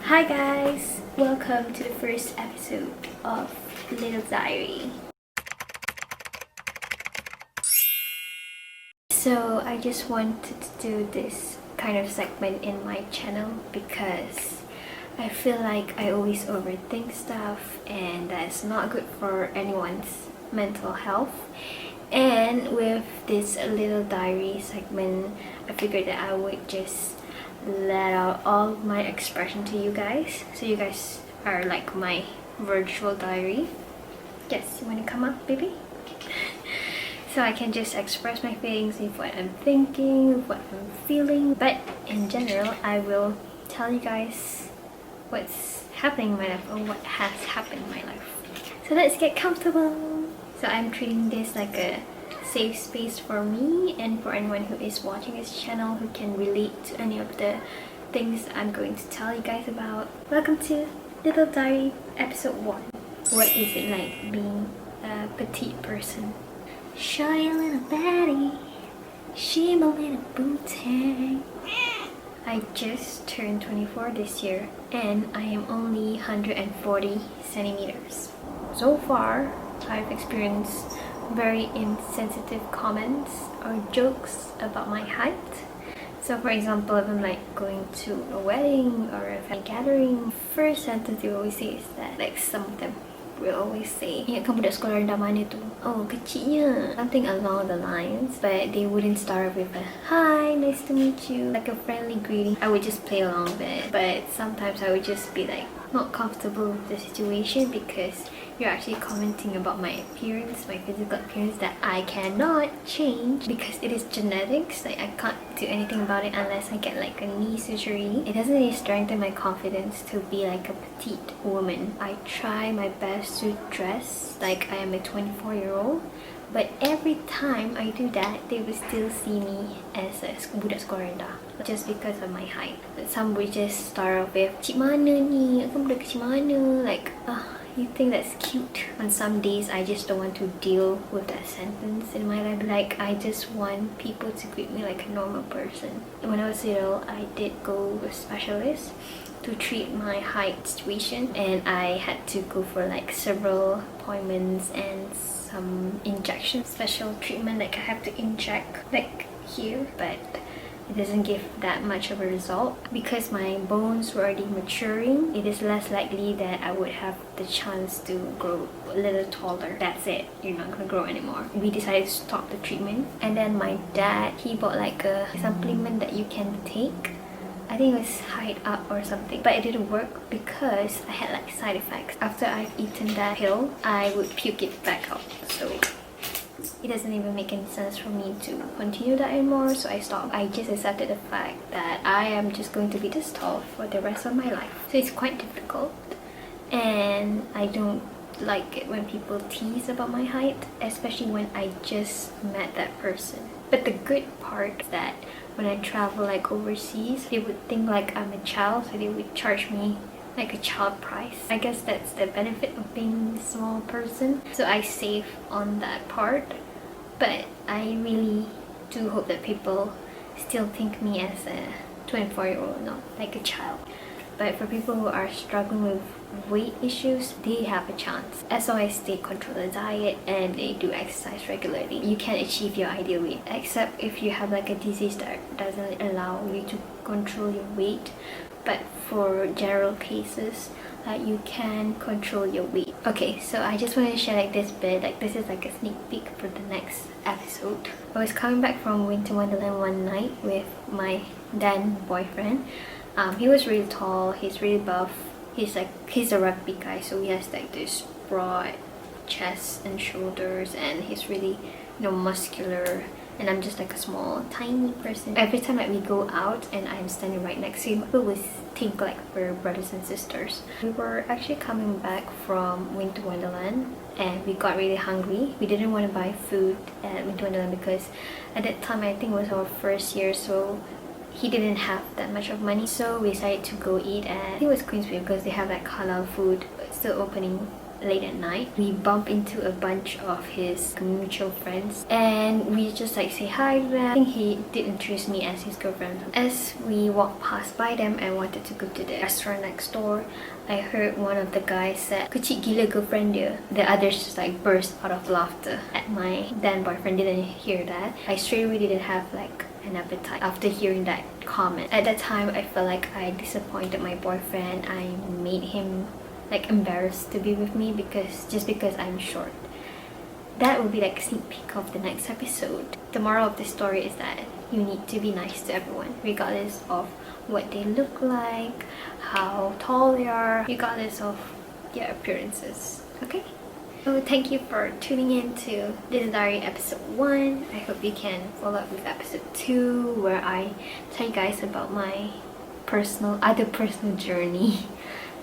Hi guys! Welcome to the first episode of Little Diary. So I just wanted to do this kind of segment in my channel because I feel like I always overthink stuff and that's not good for anyone's mental health. And with this Little Diary segment, I figured that I would just let out all my expression to you guys, so you guys are like my virtual diary. Yes, you want to come up, baby? So I can just express my feelings of what I'm thinking, what I'm feeling, but in general I will tell you guys what's happening in my life or what has happened in my life. So let's get comfortable. So I'm treating this like a safe space for me and for anyone who is watching this channel who can relate to any of the things I'm going to tell you guys about. Welcome to Little Diary episode 1. What is it like being a petite person? Shawty a little baddie, she my little booty. I just turned 24 this year and I am only 140 centimeters. So far, I've experienced very insensitive comments or jokes about my height. So for example, if I'm like going to a wedding or a family gathering, first sentence they always say is that, like some of them will always say, "Ingat kamu dah sekolah rendah mana tu? Oh, kecilnya." Something along the lines, but they wouldn't start with a "Hi, nice to meet you," like a friendly greeting. I would just play along with it, but sometimes I would just be like not comfortable with the situation because you're actually commenting about my appearance, my physical appearance that I cannot change because it is genetics. Like I can't do anything about it unless I get like a knee surgery. It doesn't really strengthen my confidence to be like a petite woman. I try my best to dress like I am a 24-year-old, but every time I do that, they will still see me as a budak sekolah rendah just because of my height. Some will just start off with, "Cik mana ni? Kamu budak kecil mana?" Like, you think that's cute. On some days, I just don't want to deal with that sentence in my life. Like, I just want people to greet me like a normal person. When I was little, I did go with specialists to treat my height situation, and I had to go for like several appointments and some injections, special treatment. Like I have to inject like here, but it doesn't give that much of a result because my bones were already maturing. It is less likely that I would have the chance to grow a little taller. That's it, you're not gonna grow anymore. We decided to stop the treatment, and then my dad, he bought like a supplement that you can take. I think it was height up or something, but it didn't work because I had like side effects. After I've eaten that pill, I would puke it back out. So it doesn't even make any sense for me to continue that anymore, so I stopped. I just accepted the fact that I am just going to be this tall for the rest of my life. So it's quite difficult, and I don't like it when people tease about my height, especially when I just met that person. But the good part is that when I travel like overseas, they would think like I'm a child, so they would charge me like a child price. I guess that's the benefit of being a small person, so I save on that part. But I really do hope that people still think me as a 24-year-old, not like a child. But for people who are struggling with weight issues, they have a chance. As long as they control the diet and they do exercise regularly, you can achieve your ideal weight. Except if you have like a disease that doesn't allow you to control your weight. But for general cases, you can control your weight. Okay, so I just want to share like this bit, like this is like a sneak peek for the next episode. I was coming back from Winter Wonderland one night with my then boyfriend. He was really tall, he's really buff, he's a rugby guy, so he has like this broad chest and shoulders, and he's really, muscular, and I'm just like a small tiny person. Every time like we go out and I'm standing right next to him, people would think like we're brothers and sisters. We were actually coming back from Winter Wonderland and we got really hungry. We didn't want to buy food at Winter Wonderland because at that time I think it was our first year, so he didn't have that much of money. So we decided to go eat at, I think it was Queensway, because they have like halal food still opening late at night. We bump into a bunch of his mutual friends and we just like say hi to them. I think he did introduce me as his girlfriend. As we walked past by them and wanted to go to the restaurant next door, I heard one of the guys said, "Kecil gila girlfriend dia." The others just like burst out of laughter at my then boyfriend. Didn't hear that. I straight away didn't have like an appetite after hearing that comment. At that time, I felt like I disappointed my boyfriend. I made him like embarrassed to be with me just because I'm short. That will be like a sneak peek of the next episode. The moral of the story is that you need to be nice to everyone, regardless of what they look like, how tall they are, regardless of their appearances. Okay? So thank you for tuning in to Little Diary episode 1. I hope you can follow up with episode 2 where I tell you guys about my personal journey.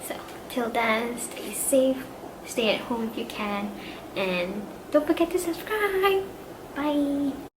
So till then, stay safe, stay at home if you can, and don't forget to subscribe. Bye!